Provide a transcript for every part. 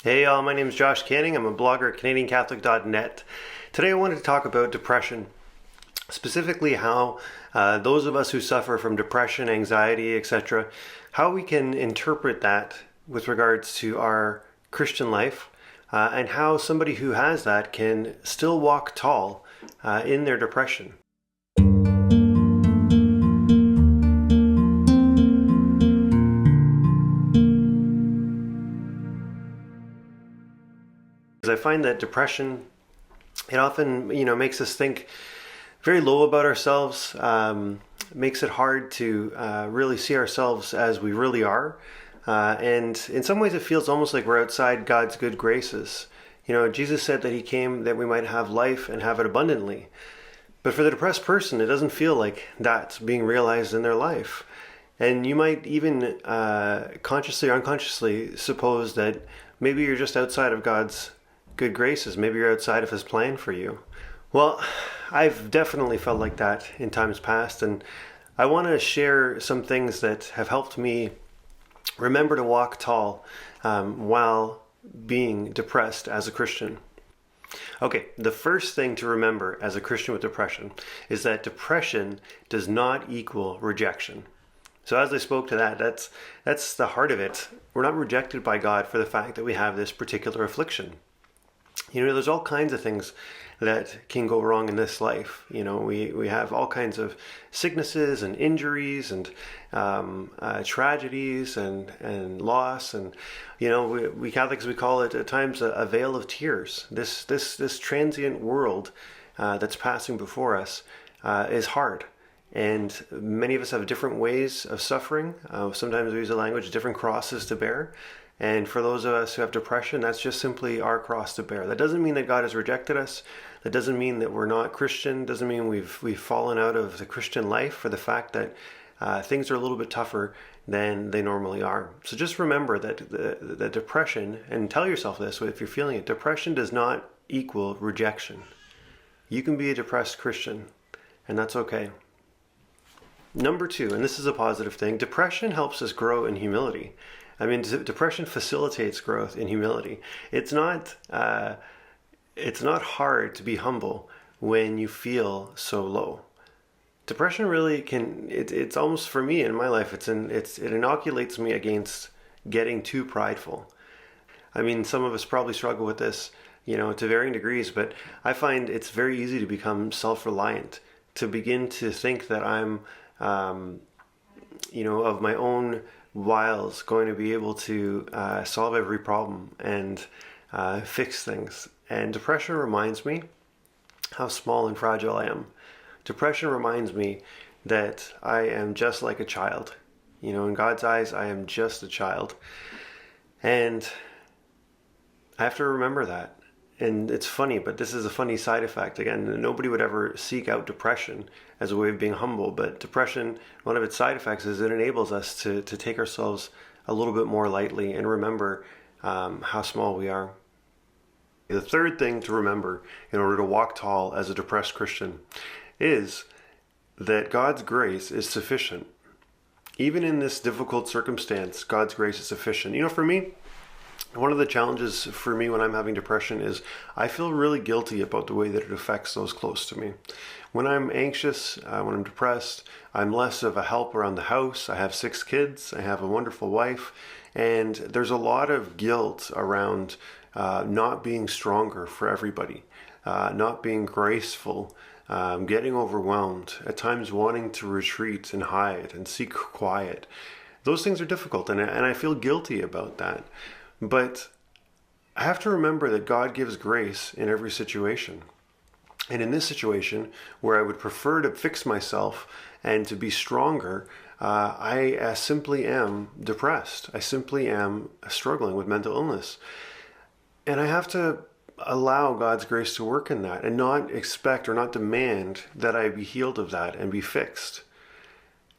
Hey y'all, my name is Josh Canning. I'm a blogger at CanadianCatholic.net. Today I wanted to talk about depression, specifically how those of us who suffer from depression, anxiety, etc., how we can interpret that with regards to our Christian life, and how somebody who has that can still walk tall in their depression. I find that depression, it often, makes us think very low about ourselves, makes it hard to really see ourselves as we really are. And in some ways, it feels almost like we're outside God's good graces. Jesus said that he came that we might have life and have it abundantly. But for the depressed person, it doesn't feel like that's being realized in their life. And you might even consciously or unconsciously suppose that maybe you're just outside of God's good graces. Maybe you're outside of his plan for you. Well, I've definitely felt like that in times past, and I want to share some things that have helped me remember to walk tall while being depressed as a Christian. Okay, the first thing to remember as a Christian with depression is that depression does not equal rejection. So as I spoke to that's the heart of it. We're not rejected by God for the fact that we have this particular affliction. There's all kinds of things that can go wrong in this life. We have all kinds of sicknesses and injuries and tragedies and loss. And, we Catholics, we call it at times a veil of tears. This transient world that's passing before us is hard. And many of us have different ways of suffering. Sometimes we use the language, different crosses to bear. And for those of us who have depression, that's just simply our cross to bear. That doesn't mean that God has rejected us. That doesn't mean that we're not Christian. Doesn't mean we've fallen out of the Christian life for the fact that things are a little bit tougher than they normally are. So just remember that the depression, and tell yourself this if you're feeling it, depression does not equal rejection. You can be a depressed Christian, and that's okay. Number two, and this is a positive thing, depression helps us grow in humility. I mean, depression facilitates growth in humility. It's not hard to be humble when you feel so low. Depression really can. It's almost, for me in my life, it inoculates me against getting too prideful. I mean, some of us probably struggle with this, to varying degrees, but I find it's very easy to become self-reliant, to begin to think that I'm, of my own wiles going to be able to solve every problem and fix things. And depression reminds me how small and fragile I am. Depression reminds me that I am just like a child. In God's eyes, I am just a child. And I have to remember that. And it's funny, but this is a funny side effect. Again, nobody would ever seek out depression as a way of being humble, but depression, one of its side effects is it enables us to take ourselves a little bit more lightly and remember how small we are. The third thing to remember in order to walk tall as a depressed Christian is that God's grace is sufficient. Even in this difficult circumstance, God's grace is sufficient. For me, one of the challenges for me when I'm having depression is I feel really guilty about the way that it affects those close to me. When I'm anxious, when I'm depressed, I'm less of a help around the house. I have 6 kids. I have a wonderful wife. And there's a lot of guilt around not being stronger for everybody, not being graceful, getting overwhelmed, at times wanting to retreat and hide and seek quiet. Those things are difficult, and I feel guilty about that. But I have to remember that God gives grace in every situation. And in this situation, where I would prefer to fix myself and to be stronger, I simply am depressed. I simply am struggling with mental illness. And I have to allow God's grace to work in that and not expect or not demand that I be healed of that and be fixed.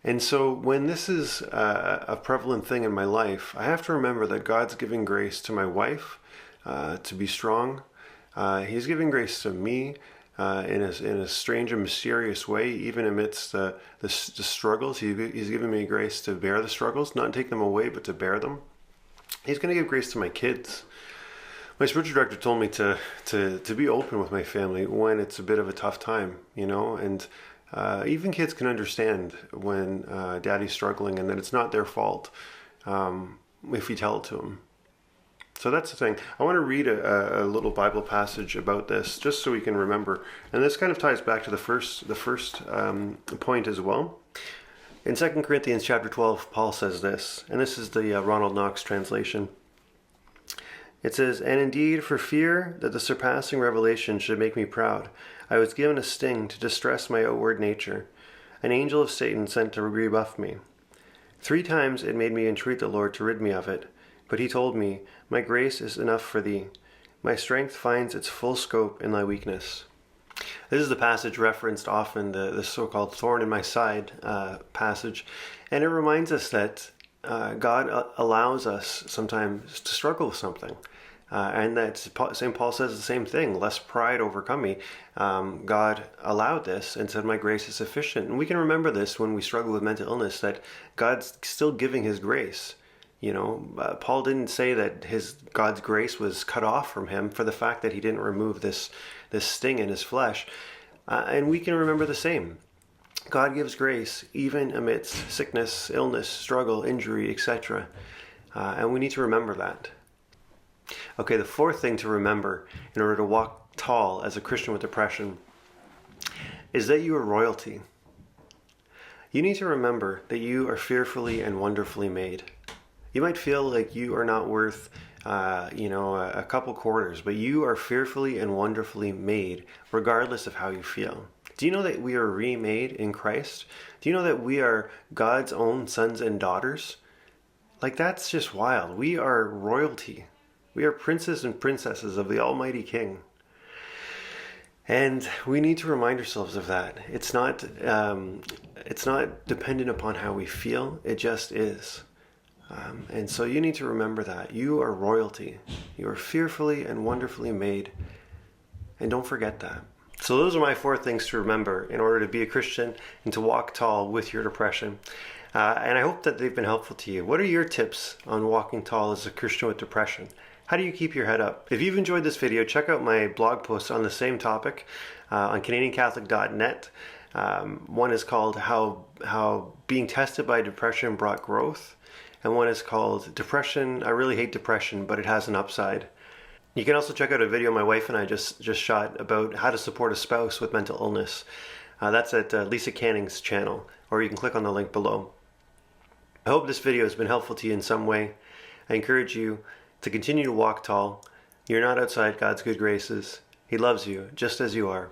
And so when this is a prevalent thing in my life, I have to remember that God's giving grace to my wife to be strong. He's giving grace to me in a strange and mysterious way, even amidst the struggles. He's given me grace to bear the struggles, not take them away, but to bear them. He's going to give grace to my kids. My spiritual director told me to be open with my family when it's a bit of a tough time, and even kids can understand when daddy's struggling and that it's not their fault if you tell it to them. So that's the thing. I want to read a little Bible passage about this, just so we can remember. And this kind of ties back to the first point as well. In 2 Corinthians chapter 12, Paul says this, and this is the Ronald Knox translation. It says, "And indeed, for fear that the surpassing revelation should make me proud, I was given a sting to distress my outward nature, an angel of Satan sent to rebuff me. 3 times it made me entreat the Lord to rid me of it. But he told me, my grace is enough for thee. My strength finds its full scope in thy weakness." This is the passage referenced often, the so-called thorn in my side passage. And it reminds us that God allows us sometimes to struggle with something. And that St. Paul says the same thing, lest pride overcome me. God allowed this and said, my grace is sufficient. And we can remember this when we struggle with mental illness, that God's still giving his grace. Paul didn't say that God's grace was cut off from him for the fact that he didn't remove this sting in his flesh. And we can remember the same. God gives grace even amidst sickness, illness, struggle, injury, etc. And we need to remember that. Okay, the fourth thing to remember in order to walk tall as a Christian with depression is that you are royalty. You need to remember that you are fearfully and wonderfully made. You might feel like you are not worth, a couple quarters, but you are fearfully and wonderfully made, regardless of how you feel. Do you know that we are remade in Christ? Do you know that we are God's own sons and daughters? Like, that's just wild. We are royalty. We are princes and princesses of the Almighty King. And we need to remind ourselves of that. It's not dependent upon how we feel. It just is. And so you need to remember that. You are royalty. You are fearfully and wonderfully made. And don't forget that. So those are my 4 things to remember in order to be a Christian and to walk tall with your depression. And I hope that they've been helpful to you. What are your tips on walking tall as a Christian with depression? How do you keep your head up? If you've enjoyed this video, check out my blog posts on the same topic on CanadianCatholic.net. One is called How Being Tested by Depression Brought Growth. And one is called Depression. I really hate depression, but it has an upside. You can also check out a video my wife and I just shot about how to support a spouse with mental illness. That's at Lisa Canning's channel, or you can click on the link below. I hope this video has been helpful to you in some way. I encourage you to continue to walk tall. You're not outside God's good graces. He loves you just as you are.